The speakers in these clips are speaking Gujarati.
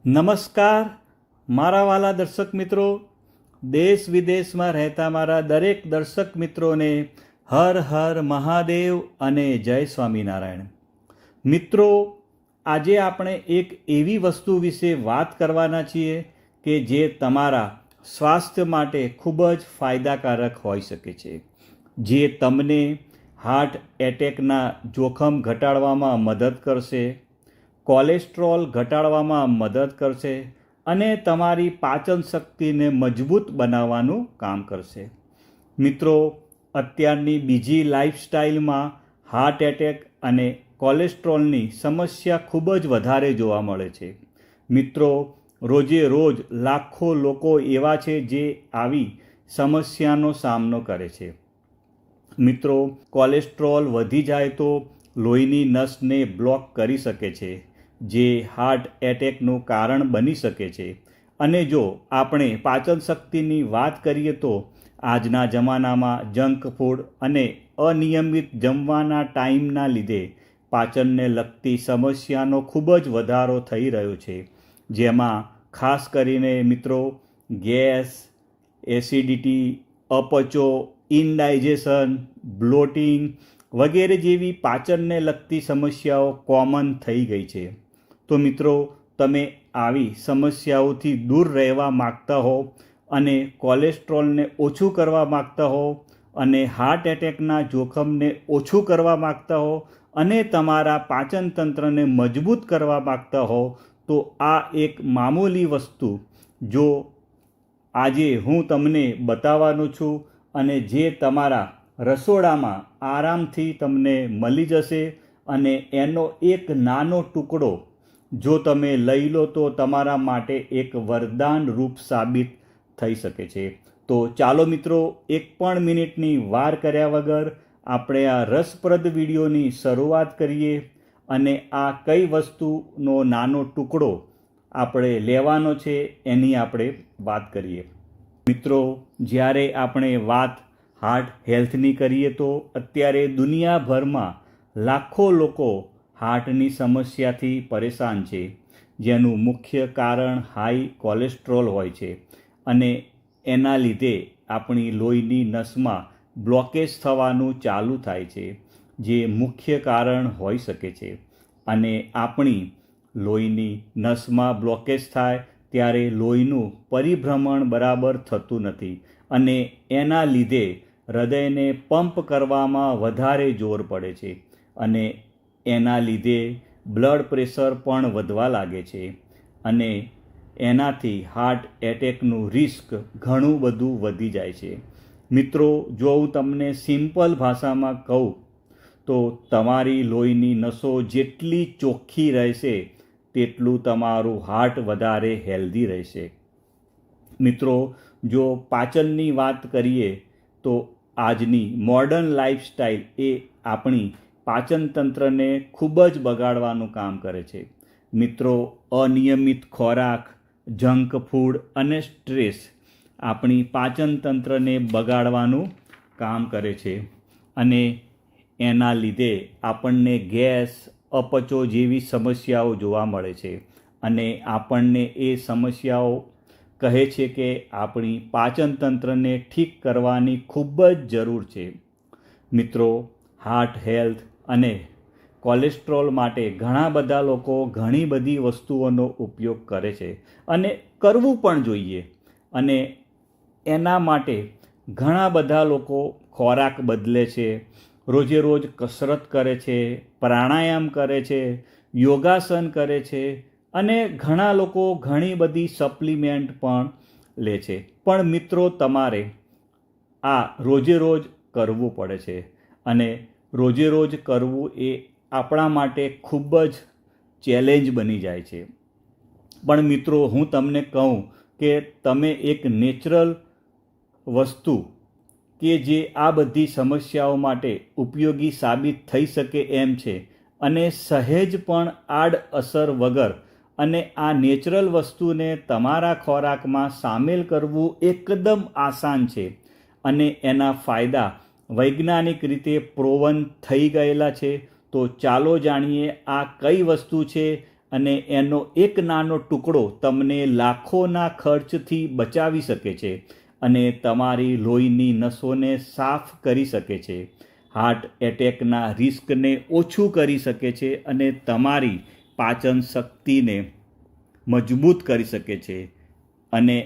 નમસ્કાર મારા વાલા દર્શક મિત્રો, દેશ વિદેશમાં રહેતા મારા દરેક દર્શક મિત્રોને હર હર મહાદેવ અને જય સ્વામિનારાયણ. મિત્રો, આજે આપણે એક એવી વસ્તુ વિશે વાત કરવાના છીએ કે જે તમારા સ્વાસ્થ્ય માટે ખૂબ જ ફાયદાકારક હોઈ શકે છે, જે તમને હાર્ટ એટેકના જોખમ ઘટાડવામાં મદદ કરશે, કોલેસ્ટ્રોલ ઘટાડવામાં મદદ કરશે અને તમારી પાચન શક્તિને મજબૂત બનાવવાનું કામ કરશે. મિત્રો, અત્યારની બીજી લાઈફસ્ટાઈલમાં હાર્ટ એટેક અને કોલેસ્ટ્રોલની સમસ્યા ખૂબ જ વધારે જોવા મળે છે. મિત્રો, રોજે રોજ લાખો લોકો એવા છે જે આવી સમસ્યાનો સામનો કરે છે. મિત્રો, કોલેસ્ટ્રોલ વધી જાય તો લોહીની નસને બ્લોક કરી શકે છે, જે હાર્ટ એટેકનું કારણ બની શકે છે. અને જો આપણે પાચન શક્તિની વાત કરીએ તો આજના જમાનામાં જંક ફૂડ અને અનિયમિત જમવાના ટાઈમના લીધે પાચનને લગતી સમસ્યાનો ખૂબ જ વધારો થઈ રહ્યો છે, જેમાં ખાસ કરીને મિત્રો ગેસ, એસિડિટી, અપચો, ઇનડાઇજેશન, બ્લોટિંગ વગેરે જેવી પાચનને લગતી સમસ્યાઓ કોમન થઈ ગઈ છે. તો મિત્રો, તમે આવી સમસ્યાઓથી દૂર રહેવા માગતા હો અને કોલેસ્ટ્રોલને ઓછું કરવા માગતા હો અને હાર્ટ એટેકના જોખમને ઓછું કરવા માગતા હો અને તમારા પાચન તંત્રને મજબૂત કરવા માગતા હો તો આ એક મામૂલી વસ્તુ જો આજે હું તમને બતાવવાનો છું અને જે તમારા રસોડામાં આરામથી તમને મળી જશે અને એનો એક નાનો ટુકડો જો તમે લઈ લો તો તમારા માટે એક વરદાન રૂપ સાબિત થઈ શકે છે. તો ચાલો મિત્રો, એક પણ મિનિટની વાર કર્યા વગર આપણે આ રસપ્રદ વિડીયોની શરૂઆત કરીએ અને આ કઈ વસ્તુનો નાનો ટુકડો આપણે લેવાનો છે એની આપણે વાત કરીએ. મિત્રો, જ્યારે આપણે વાત હાર્ટ હેલ્થની કરીએ તો અત્યારે દુનિયાભરમાં લાખો લોકો હાર્ટની સમસ્યાથી પરેશાન છે, જેનું મુખ્ય કારણ હાઈ કોલેસ્ટ્રોલ હોય છે અને એના લીધે આપણી લોહીની નસમાં બ્લોકેજ થવાનું ચાલુ થાય છે, જે મુખ્ય કારણ હોઈ શકે છે. અને આપણી લોહીની નસમાં બ્લોકેજ થાય ત્યારે લોહીનું પરિભ્રમણ બરાબર થતું નથી અને એના લીધે હૃદયને પંપ કરવામાં વધારે જોર પડે છે અને એના લીધે બ્લડ પ્રેશર પણ વધવા લાગે છે અને એનાથી હાર્ટ એટેકનું રિસ્ક ઘણું બધું વધી જાય છે. મિત્રો, જો હું તમને સિમ્પલ ભાષામાં કહું તો તમારી લોહીની નસો જેટલી ચોખ્ખી રહેશે તેટલું તમારું હાર્ટ વધારે હેલ્ધી રહેશે. મિત્રો, જો પાચનની વાત કરીએ તો આજની મોડર્ન લાઈફસ્ટાઈલ એ આપણી પાચન તંત્રને ખૂબ જ બગાડવાનું કામ કરે છે. મિત્રો, અનિયમિત ખોરાક, જંક ફૂડ અને સ્ટ્રેસ આપણી પાચન તંત્રને બગાડવાનું કામ કરે છે અને એના લીધે આપણને ગેસ, અપચો જેવી સમસ્યાઓ જોવા મળે છે અને આપણને એ સમસ્યાઓ કહે છે કે આપણી પાચન તંત્રને ઠીક કરવાની ખૂબ જ જરૂર છે. મિત્રો, હાર્ટ હેલ્થ અને કોલેસ્ટ્રોલ માટે ઘણા બધા લોકો ઘણી બધી વસ્તુઓનો ઉપયોગ કરે છે અને કરવું પણ જોઈએ અને એના માટે ઘણા બધા લોકો ખોરાક બદલે છે, રોજે રોજ કસરત કરે છે, પ્રાણાયામ કરે છે, યોગાસન કરે છે અને ઘણા લોકો ઘણી બધી સપ્લિમેન્ટ પણ લે છે. પણ મિત્રો, તમારે આ રોજે રોજ કરવું પડે છે અને રોજે રોજ કરવું એ આપણા માટે ખૂબ જ ચેલેન્જ બની જાય છે. પણ મિત્રો, હું તમને કહું કે તમે એક નેચરલ વસ્તુ કે જે આ બધી સમસ્યાઓ માટે ઉપયોગી સાબિત થઈ શકે એમ છે અને સહેજ પણ આડઅસર વગર અને આ નેચરલ વસ્તુને તમારા ખોરાકમાં સામેલ કરવું એકદમ આસાન છે અને એના ફાયદા વૈજ્ઞાનિક રીતે પ્રોવન થઈ ગયેલા છે. તો ચાલો જાણીએ આ કઈ વસ્તુ છે અને એનો એક નાનો ટુકડો તમને લાખોના ખર્ચથી બચાવી શકે છે અને તમારી લોહીની નસોને સાફ કરી શકે છે, હાર્ટ એટેકના રિસ્કને ઓછું કરી શકે છે અને તમારી પાચન શક્તિને મજબૂત કરી શકે છે. અને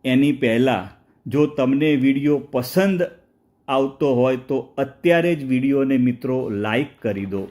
એની પહેલાં જો તમને વિડીયો પસંદ આવતો હોય તો અત્યારે જ વિડીયોને મિત્રો લાઈક કરી દો.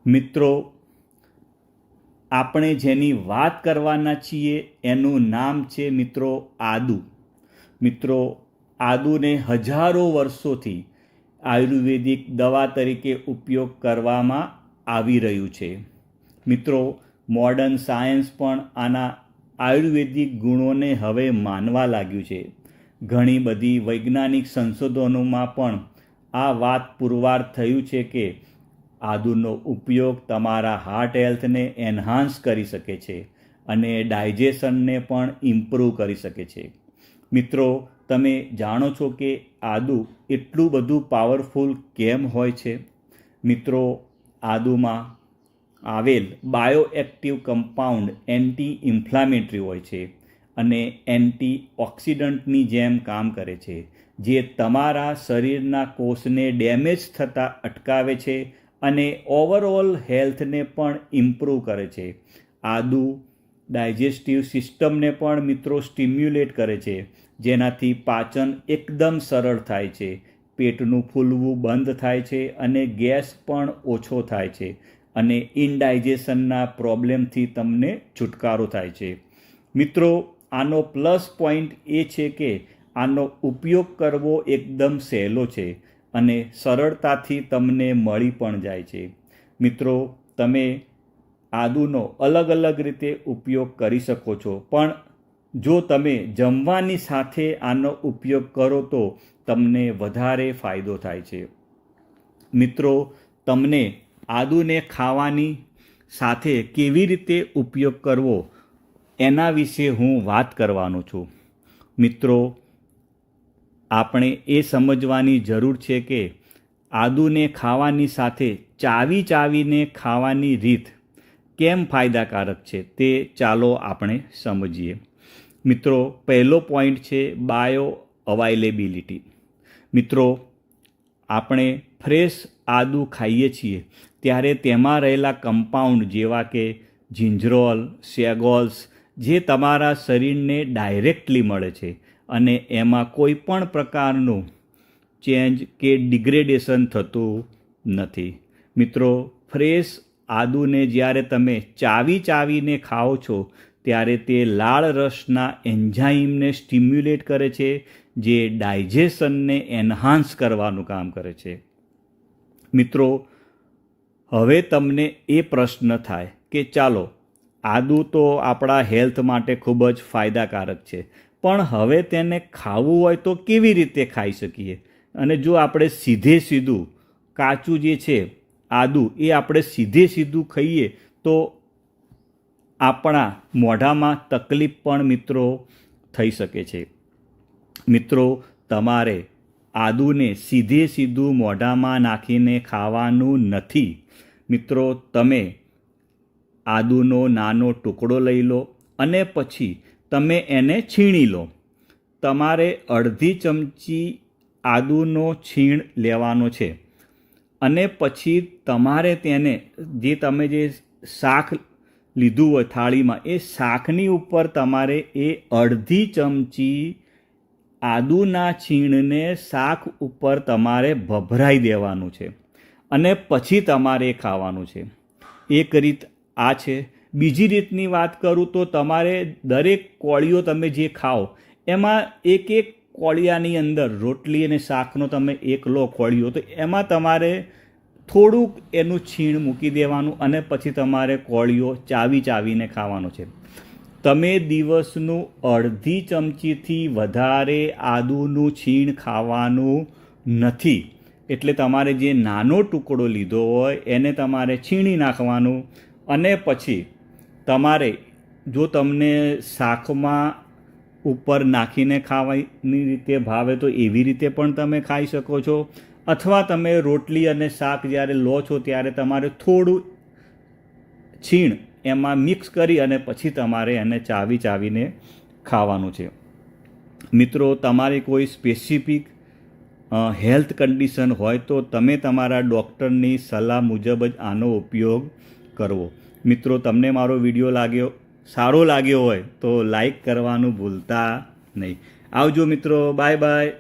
મિત્રો, આપણે જેની વાત કરવાના છીએ એનું નામ છે મિત્રો આદુ. મિત્રો, આદુને હજારો વર્ષોથી આયુર્વેદિક દવા તરીકે ઉપયોગ કરવામાં આવી રહ્યું છે. મિત્રો, મોડર્ન સાયન્સ પણ આના આયુર્વેદિક ગુણોને હવે માનવા લાગ્યું છે. ઘણી બધી વૈજ્ઞાનિક સંશોધનોમાં પણ આ વાત પુરવાર થયું છે કે આદુનો ઉપયોગ તમારા હાર્ટ હેલ્થને એન્હાન્સ કરી શકે છે અને ડાયજેશનને પણ ઇમ્પ્રૂવ કરી શકે છે. મિત્રો, તમે જાણો છો કે આદુ એટલું બધું પાવરફુલ કેમ હોય છે? મિત્રો, આદુમાં આવેલ બાયોએક્ટિવ કમ્પાઉન્ડ એન્ટી ઇન્ફ્લામેટરી હોય છે અને એન્ટી ઓક્સિડન્ટની જેમ કામ કરે છે, જે તમારા શરીરના કોષને ડેમેજ થતાં અટકાવે છે અને ઓવરઓલ હેલ્થને પણ ઇમ્પ્રૂવ કરે છે. આદુ ડાયજેસ્ટિવ સિસ્ટમને પણ મિત્રો સ્ટિમ્યુલેટ કરે છે, જેનાથી પાચન એકદમ સરળ થાય છે, પેટનું ફૂલવું બંધ થાય છે અને ગેસ પણ ઓછો થાય છે અને ઇનડાયજેશનના પ્રોબ્લેમથી તમને છુટકારો થાય છે. મિત્રો, આનો પ્લસ પોઈન્ટ એ છે કે આનો ઉપયોગ કરવો એકદમ સહેલો છે અને સરળતાથી તમને મળી પણ જાય છે. મિત્રો, તમે આદુનો અલગ અલગ રીતે ઉપયોગ કરી શકો છો, પણ જો તમે જમવાની સાથે આનો ઉપયોગ કરો તો તમને વધારે ફાયદો થાય છે. મિત્રો, તમને આદુને ખાવાની સાથે કેવી રીતે ઉપયોગ કરવો એના વિશે હું વાત કરવાનો છું. મિત્રો, આપણે એ સમજવાની જરૂર છે કે આદુને ખાવાની સાથે ચાવીને ખાવાની રીત કેમ ફાયદાકારક છે તે ચાલો આપણે સમજીએ. મિત્રો, પહેલો પોઈન્ટ છે બાયો અવાઇલેબિલિટી. મિત્રો, આપણે ફ્રેશ આદુ ખાઈએ છીએ ત્યારે તેમાં રહેલા કમ્પાઉન્ડ જેવા કે જિંજરોલ, સેગોલ્સ, જે તમારા શરીરને ડાયરેક્ટલી મળે છે અને એમાં કોઈ પણ પ્રકારનું ચેન્જ કે ડિગ્રેડેશન થતું નથી. મિત્રો, ફ્રેશ આદુને જ્યારે તમે ચાવીને ખાઓ છો ત્યારે તે લાળ રસના એન્ઝાઇમને સ્ટિમ્યુલેટ કરે છે, જે ડાયજેશનને એન્હાન્સ કરવાનું કામ કરે છે. મિત્રો, હવે તમને એ પ્રશ્ન થાય કે ચાલો, આદુ તો આપણા હેલ્થ માટે ખૂબ જ ફાયદાકારક છે, પણ હવે તેને ખાવું હોય તો કેવી રીતે ખાઈ શકીએ? અને જો આપણે સીધું કાચું જે છે આદુ એ આપણે સીધું ખાઈએ તો આપણા મોઢામાં તકલીફ પણ મિત્રો થઈ શકે છે. મિત્રો, તમારે આદુને સીધું મોઢામાં નાખીને ખાવાનું નથી. મિત્રો, તમે આદુનો નાનો ટુકડો લઈ લો અને પછી તમે એને છીણી લો. તમારે અડધી ચમચી આદુનો છીણ લેવાનો છે અને પછી તમારે તેને તમે જે શાક લીધું હોય થાળીમાં, એ શાકની ઉપર તમારે એ અડધી ચમચી આદુના છીણને શાક ઉપર તમારે ભભરાઈ દેવાનું છે અને પછી તમારે ખાવાનું છે. એક રીત આ છે. બીજી રીતની વાત કરું તો તમારે દરેક કોળીઓ તમે જે ખાઓ એમાં એક કોળિયાની અંદર રોટલી અને શાકનો તમે એક લો કોળીઓ, તો એમાં તમારે થોડુંક એનું છીણ મૂકી દેવાનું અને પછી તમારે કોળીઓ ચાવીને ખાવાનો છે. તમે દિવસનું અડધી ચમચીથી વધારે આદુનું છીણ ખાવાનું નથી. એટલે તમારે જે નાનો ટુકડો લીધો હોય એને તમારે છીણી નાખવાનું અને પછી તમારે જો તમને શાકમાં ઉપર નાખીને ખાવાની રીતે ભાવે તો એવી રીતે પણ તમે ખાઈ શકો છો, અથવા તમે રોટલી અને શાક જ્યારે લો છો ત્યારે તમારે થોડું છીણ એમાં મિક્સ કરી અને પછી તમારે એને ચાવીને ખાવાનું છે. મિત્રો, તમારી કોઈ સ્પેસિફિક હેલ્થ કન્ડિશન હોય તો તમે તમારા ડૉક્ટરની સલાહ મુજબ જ આનો ઉપયોગ કરવો. મિત્રો, તમને મારો વિડીયો સારો લાગ્યો હોય તો લાઈક કરવાનું ભૂલતા નહીં. આવજો મિત્રો, બાય બાય.